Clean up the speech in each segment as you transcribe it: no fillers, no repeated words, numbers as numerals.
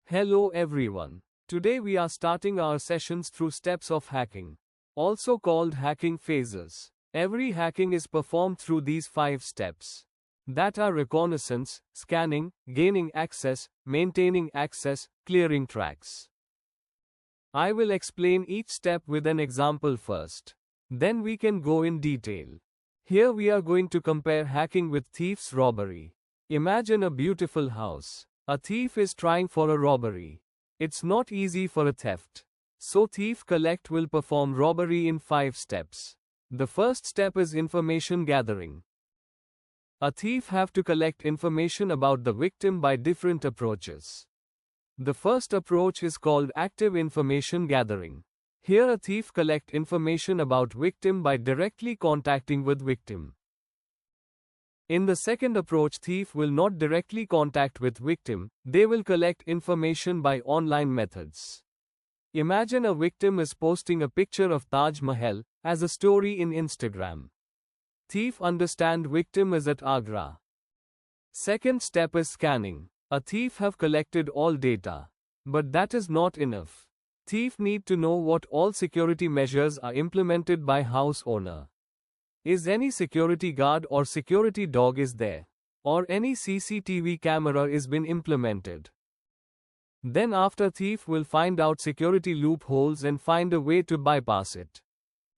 Hello everyone. Today we are starting our sessions through steps of hacking, also called hacking phases. Every hacking is performed through these 5 steps. That are reconnaissance, scanning, gaining access, maintaining access, clearing tracks. I will explain each step with an example first. Then we can go in detail. Here we are going to compare hacking with thief's robbery. Imagine a beautiful house. A thief is trying for a robbery. It's not easy for a theft. So thief collect will perform robbery in 5 steps. The first step is information gathering. A thief have to collect information about the victim by different approaches. The first approach is called active information gathering. Here a thief collect information about victim by directly contacting with victim. In the second approach, thief will not directly contact with victim, they will collect information by online methods. Imagine a victim is posting a picture of Taj Mahal as a story in Instagram. Thief understand victim is at Agra. Second step is scanning. A thief have collected all data. But that is not enough. Thief need to know what all security measures are implemented by house owner. Is any security guard or security dog is there? Or any CCTV camera is been implemented? Then after thief will find out security loopholes and find a way to bypass it.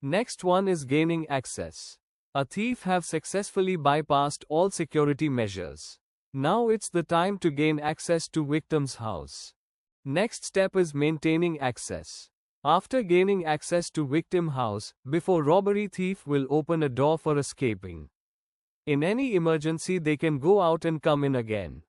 Next one is gaining access. A thief have successfully bypassed all security measures. Now it's the time to gain access to victim's house. Next step is maintaining access. After gaining access to victim house, before robbery thief will open a door for escaping. In any emergency they can go out and come in again.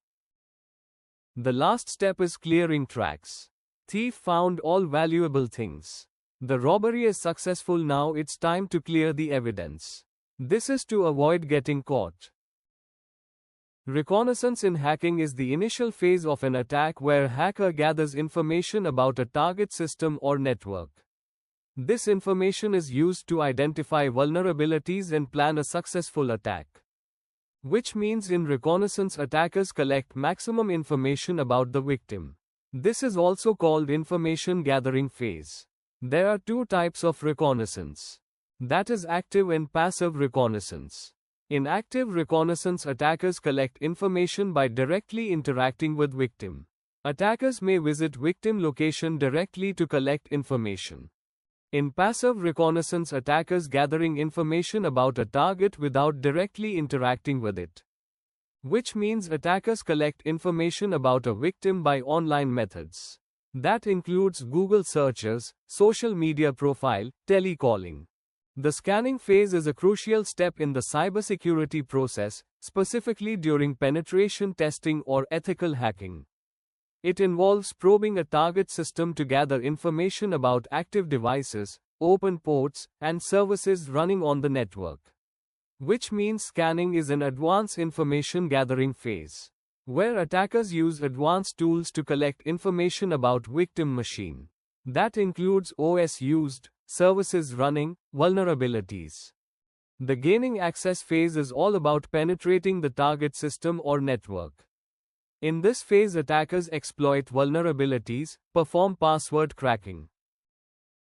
The last step is clearing tracks. Thief found all valuable things. The robbery is successful, now it's time to clear the evidence. This is to avoid getting caught. Reconnaissance in hacking is the initial phase of an attack where a hacker gathers information about a target system or network. This information is used to identify vulnerabilities and plan a successful attack. Which means in reconnaissance attackers collect maximum information about the victim. This is also called information gathering phase. There are 2 types of reconnaissance. That is active and passive reconnaissance. In active reconnaissance, attackers collect information by directly interacting with victim. Attackers may visit victim location directly to collect information. In passive reconnaissance, attackers gathering information about a target without directly interacting with it. Which means attackers collect information about a victim by online methods. That includes Google searches, social media profile, telecalling. The scanning phase is a crucial step in the cybersecurity process, specifically during penetration testing or ethical hacking. It involves probing a target system to gather information about active devices, open ports, and services running on the network. Which means scanning is an advanced information gathering phase, where attackers use advanced tools to collect information about victim machine. That includes OS used, services running, vulnerabilities. The gaining access phase is all about penetrating the target system or network. In this phase, attackers exploit vulnerabilities, perform password cracking.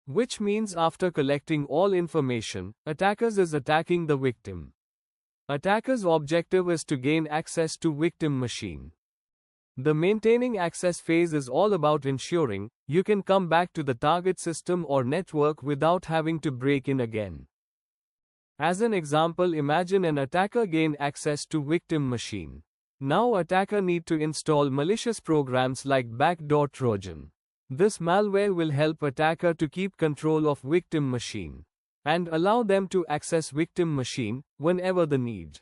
Which means after collecting all information, attackers is attacking the victim. Attacker's objective is to gain access to victim machine. The maintaining access phase is all about ensuring you can come back to the target system or network without having to break in again. As an example, imagine an attacker gain access to victim machine. Now attacker need to install malicious programs like backdoor Trojan. This malware will help attacker to keep control of victim machine and allow them to access victim machine whenever the need.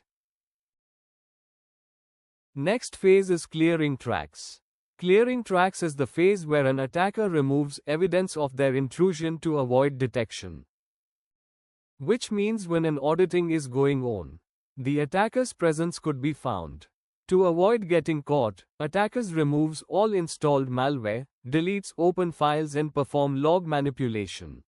Next phase is clearing tracks. Clearing tracks is the phase where an attacker removes evidence of their intrusion to avoid detection. Which means when an auditing is going on, the attacker's presence could be found. To avoid getting caught, attackers removes all installed malware, deletes open files and perform log manipulation.